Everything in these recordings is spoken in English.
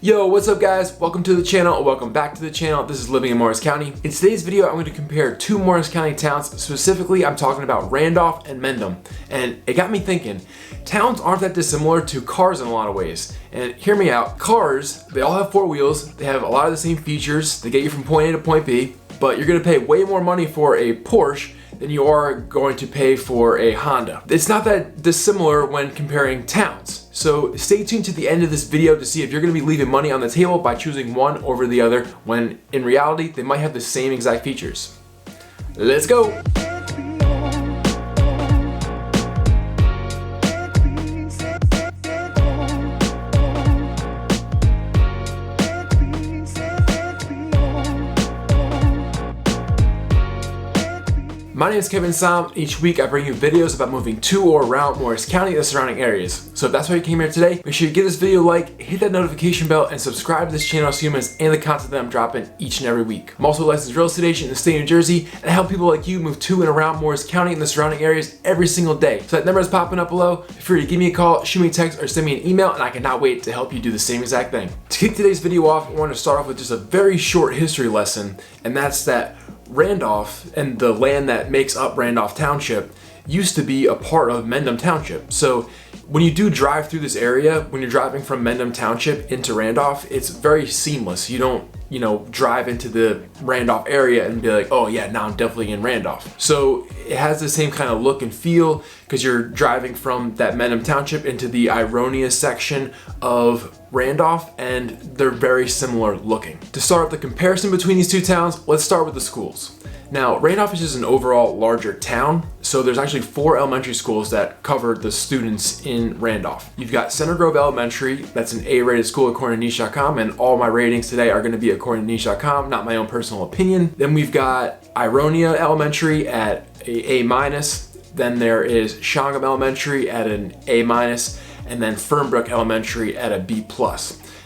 Yo, what's up guys? Welcome to the channel, or welcome back to the channel. This is Living in Morris County. In today's video, I'm going to compare two Morris County towns. Specifically, I'm talking about Randolph and Mendham. And it got me thinking, towns aren't that dissimilar to cars in a lot of ways. And hear me out, cars, they all have four wheels, they have a lot of the same features, they get you from point A to point B, but you're going to pay way more money for a Porsche than you are going to pay for a Honda. It's not that dissimilar when comparing towns. So stay tuned to the end of this video to see if you're gonna be leaving money on the table by choosing one over the other, when in reality, they might have the same exact features. Let's go. My name is Kevin Saum. Each week I bring you videos about moving to or around Morris County and the surrounding areas. So if that's why you came here today, make sure you give this video a like, hit that notification bell, and subscribe to this channel so you miss any of the content that I'm dropping each and every week. I'm also a licensed real estate agent in the state of New Jersey, and I help people like you move to and around Morris County and the surrounding areas every single day. So that number is popping up below. Feel free to give me a call, shoot me a text, or send me an email, and I cannot wait to help you do the same exact thing. To kick today's video off, I want to start off with just a very short history lesson, and that's that Randolph and the land that makes up Randolph Township used to be a part of Mendham Township. So when you do drive through this area, when you're driving from Mendham Township into Randolph, it's very seamless. You don't, drive into the Randolph area and be like, oh yeah, now I'm definitely in Randolph. So it has the same kind of look and feel because you're driving from that Mendham Township into the Ironia section of Randolph, and they're very similar looking. To start the comparison between these two towns, let's start with the schools. Now, Randolph is just an overall larger town, so there's actually 4 elementary schools that cover the students in Randolph. You've got Center Grove Elementary, that's an A-rated school according to niche.com, and all my ratings today are going to be according to niche.com, not my own personal opinion. Then we've got Ironia Elementary at a A-, then there is Shongum Elementary at an A-, and then Fernbrook Elementary at a B+.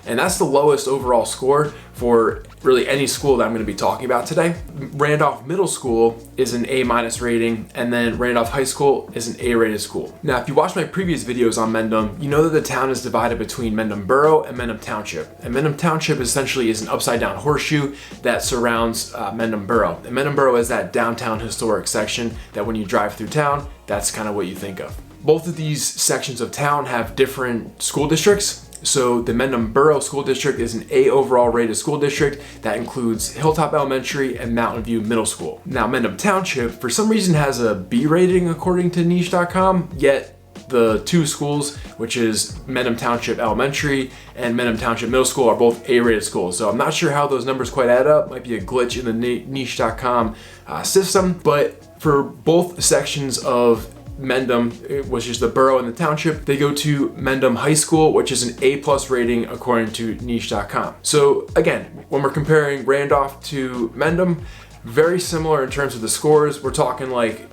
And that's the lowest overall score for really any school that I'm going to be talking about today. Randolph Middle School is an A- rating, and then Randolph High School is an A-rated school. Now, if you watched my previous videos on Mendham, you know that the town is divided between Mendham Borough and Mendham Township. And Mendham Township essentially is an upside-down horseshoe that surrounds Mendham Borough. And Mendham Borough is that downtown historic section that when you drive through town, that's kind of what you think of. Both of these sections of town have different school districts. So the Mendham Borough School District is an A overall rated school district that includes Hilltop Elementary and Mountain View Middle School. Now Mendham Township for some reason has a B rating according to niche.com, yet the two schools, which is Mendham Township Elementary and Mendham Township Middle School, are both A-rated schools. So I'm not sure how those numbers quite add up. Might be a glitch in the niche.com system, but for both sections of Mendham, which is the borough and the township, they go to Mendham High School, which is an A+ rating according to niche.com. So again, when we're comparing Randolph to Mendham, very similar in terms of the scores. We're talking like,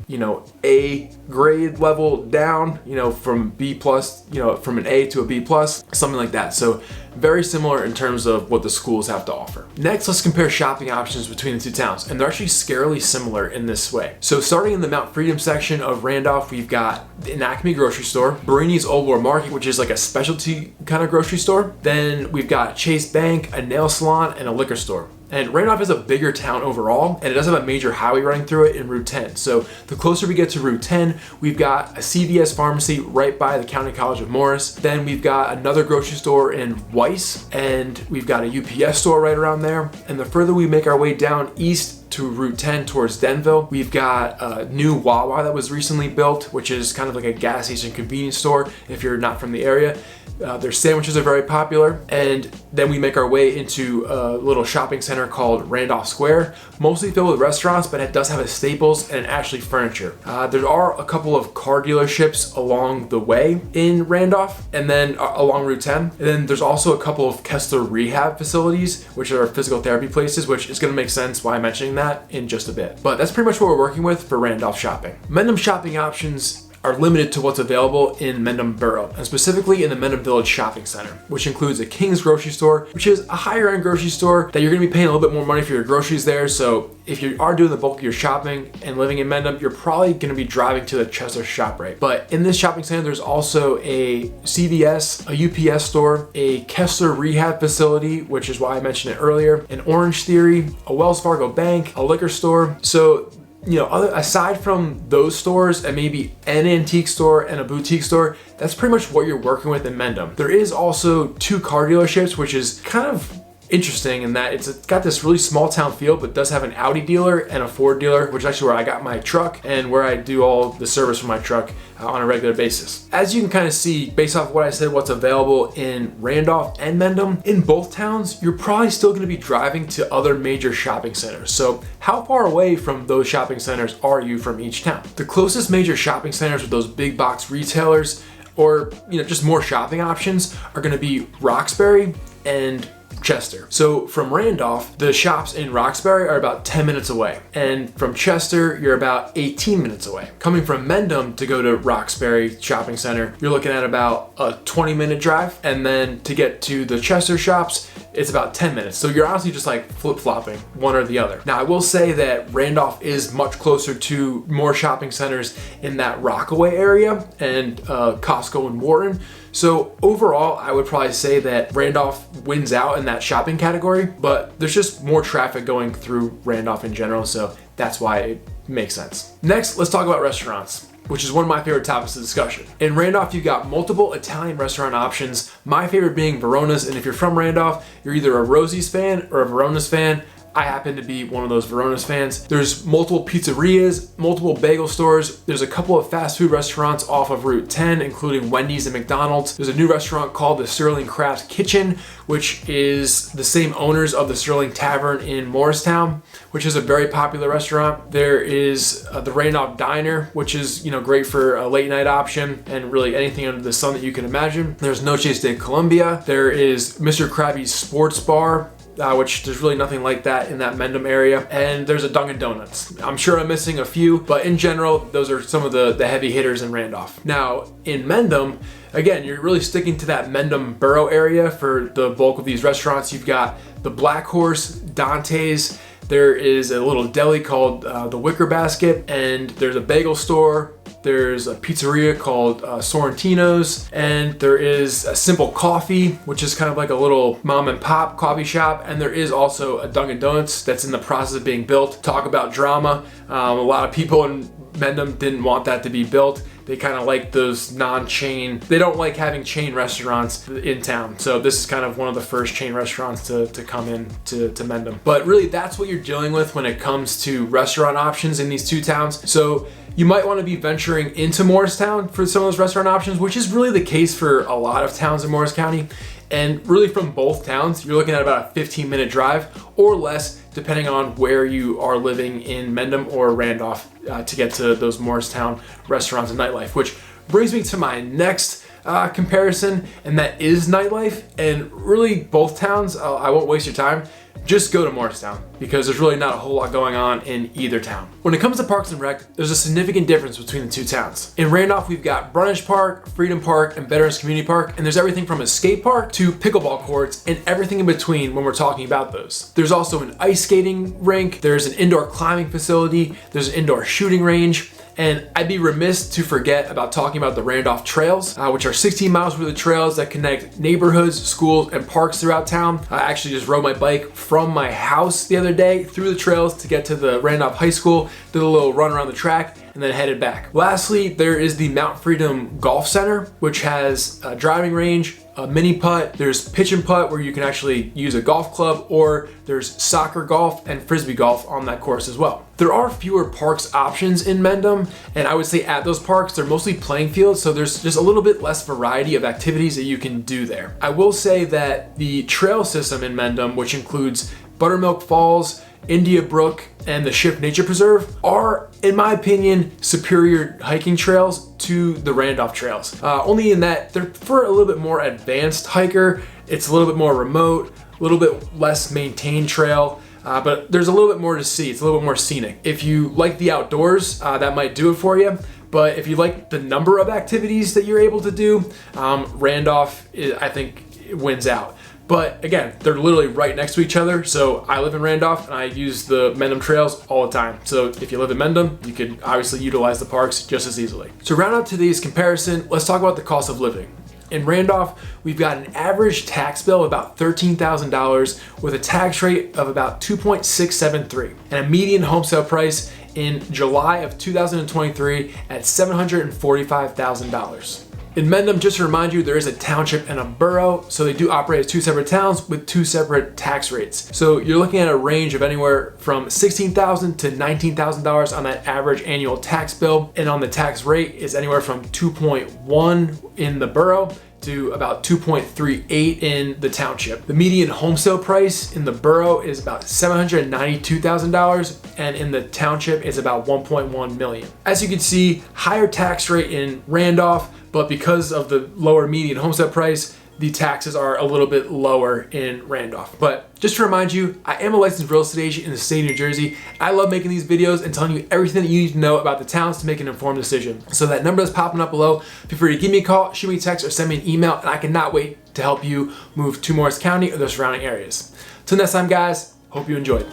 A grade level down, from B+, from an A to a B+, something like that. So very similar in terms of what the schools have to offer. Next, let's compare shopping options between the two towns, and they're actually scarily similar in this way. So starting in the Mount Freedom section of Randolph, we've got an Acme grocery store, Barini's Old War Market, which is like a specialty kind of grocery store. Then we've got Chase Bank, a nail salon, and a liquor store. And Randolph is a bigger town overall, and it does have a major highway running through it in Route 10. So the closer we get to Route 10, we've got a CVS pharmacy right by the County College of Morris. Then we've got another grocery store in Weiss, and we've got a UPS store right around there. And the further we make our way down east to Route 10 towards Denville, we've got a new Wawa that was recently built, which is kind of like a gas station convenience store if you're not from the area. Their sandwiches are very popular. And then we make our way into a little shopping center called Randolph Square, mostly filled with restaurants, but it does have a Staples and an Ashley Furniture. There are a couple of car dealerships along the way in Randolph, and then along Route 10. And then there's also a couple of Kessler rehab facilities, which are physical therapy places, which is going to make sense why I'm mentioning that in just a bit. But that's pretty much what we're working with for Randolph shopping. Mendham shopping options are limited to what's available in Mendham Borough, and specifically in the Mendham Village Shopping Center, which includes a King's grocery store, which is a higher end grocery store that you're gonna be paying a little bit more money for your groceries there. So if you are doing the bulk of your shopping and living in Mendham, you're probably gonna be driving to the Chester ShopRite. But in this shopping center, there's also a CVS, a UPS store, a Kessler rehab facility, which is why I mentioned it earlier, an Orange Theory, a Wells Fargo bank, a liquor store. So, you know, aside from those stores and maybe an antique store and a boutique store, that's pretty much what you're working with in Mendham. There is also 2 car dealerships, which is kind of interesting in that it's got this really small town feel, but does have an Audi dealer and a Ford dealer, which is actually where I got my truck and where I do all the service for my truck on a regular basis. As you can kind of see, based off what I said, what's available in Randolph and Mendham, in both towns, you're probably still gonna be driving to other major shopping centers. So how far away from those shopping centers are you from each town? The closest major shopping centers with those big box retailers or, you know, just more shopping options are gonna be Roxbury and Chester. So from Randolph, the shops in Roxbury are about 10 minutes away. And from Chester, you're about 18 minutes away. Coming from Mendham to go to Roxbury Shopping Center, you're looking at about a 20-minute drive. And then to get to the Chester shops, it's about 10 minutes. So you're honestly just like flip-flopping one or the other. Now I will say that Randolph is much closer to more shopping centers in that Rockaway area and Costco and Wharton. So overall, I would probably say that Randolph wins out in that shopping category, but there's just more traffic going through Randolph in general, so that's why it makes sense. Next, let's talk about restaurants, which is one of my favorite topics of discussion. In Randolph, you've got multiple Italian restaurant options, my favorite being Verona's, and if you're from Randolph, you're either a Rosie's fan or a Verona's fan. I happen to be one of those Verona's fans. There's multiple pizzerias, multiple bagel stores. There's a couple of fast food restaurants off of Route 10, including Wendy's and McDonald's. There's a new restaurant called the Sterling Craft Kitchen, which is the same owners of the Sterling Tavern in Morristown, which is a very popular restaurant. There is the Randolph Diner, which is, you know, great for a late night option and really anything under the sun that you can imagine. There's Noches de Colombia. There is Mr. Krabby's Sports Bar, which there's really nothing like that in that Mendham area. And there's a Dunkin' Donuts. I'm sure I'm missing a few, but in general, those are some of the heavy hitters in Randolph. Now, in Mendham, again, you're really sticking to that Mendham Borough area for the bulk of these restaurants. You've got the Black Horse, Dante's, there is a little deli called the Wicker Basket, and there's a bagel store. There's a pizzeria called Sorrentino's, and there is a Simple Coffee, which is kind of like a little mom and pop coffee shop, and there is also a Dunkin' Donuts that's in the process of being built. Talk about drama. A lot of people in Mendham didn't want that to be built. They kind of like those non-chain, they don't like having chain restaurants in town. So this is kind of one of the first chain restaurants to come in to Mendham. But really that's what you're dealing with when it comes to restaurant options in these two towns. So you might want to be venturing into Morristown for some of those restaurant options, which is really the case for a lot of towns in Morris County. And really from both towns, you're looking at about a 15-minute drive or less, depending on where you are living in Mendham or Randolph to get to those Morristown restaurants and nightlife, which brings me to my next comparison, and that is nightlife. And really both towns, I won't waste your time, just go to Morristown because there's really not a whole lot going on in either town. When it comes to Parks and Rec, there's a significant difference between the two towns. In Randolph, we've got Brundage Park, Freedom Park, and Veterans Community Park, and there's everything from a skate park to pickleball courts and everything in between when we're talking about those. There's also an ice skating rink, there's an indoor climbing facility, there's an indoor shooting range, and I'd be remiss to forget about talking about the Randolph Trails, which are 16 miles worth of trails that connect neighborhoods, schools, and parks throughout town. I actually just rode my bike from my house the other day through the trails to get to the Randolph High School, did a little run around the track, and then headed back. Lastly, there is the Mount Freedom Golf Center, which has a driving range, a mini putt, there's pitch and putt where you can actually use a golf club, or there's soccer golf and frisbee golf on that course as well. There are fewer parks options in Mendham, and I would say at those parks, they're mostly playing fields, so there's just a little bit less variety of activities that you can do there. I will say that the trail system in Mendham, which includes Buttermilk Falls, India Brook, and the Shift Nature Preserve are, in my opinion, superior hiking trails to the Randolph trails. Only in that they're for a little bit more advanced hiker, it's a little bit more remote, a little bit less maintained trail, but there's a little bit more to see. It's a little bit more scenic. If you like the outdoors, that might do it for you. But if you like the number of activities that you're able to do, Randolph, I think, wins out. But again, they're literally right next to each other. So I live in Randolph and I use the Mendham trails all the time. So if you live in Mendham, you could obviously utilize the parks just as easily. So round up today's comparison, let's talk about the cost of living. In Randolph, we've got an average tax bill of about $13,000 with a tax rate of about 2.673 and a median home sale price in July of 2023 at $745,000. In Mendham, just to remind you, there is a township and a borough, so they do operate as two separate towns with two separate tax rates. So you're looking at a range of anywhere from $16,000 to $19,000 on that average annual tax bill, and on the tax rate is anywhere from 2.1 in the borough to about 2.38 in the township. The median home sale price in the borough is about $792,000 and in the township is about 1.1 million. As you can see, higher tax rate in Randolph, but because of the lower median home sale price, the taxes are a little bit lower in Randolph. But just to remind you, I am a licensed real estate agent in the state of New Jersey. I love making these videos and telling you everything that you need to know about the towns to make an informed decision. So that number is popping up below. Feel free to give me a call, shoot me a text, or send me an email, and I cannot wait to help you move to Morris County or the surrounding areas. Till next time, guys, hope you enjoyed.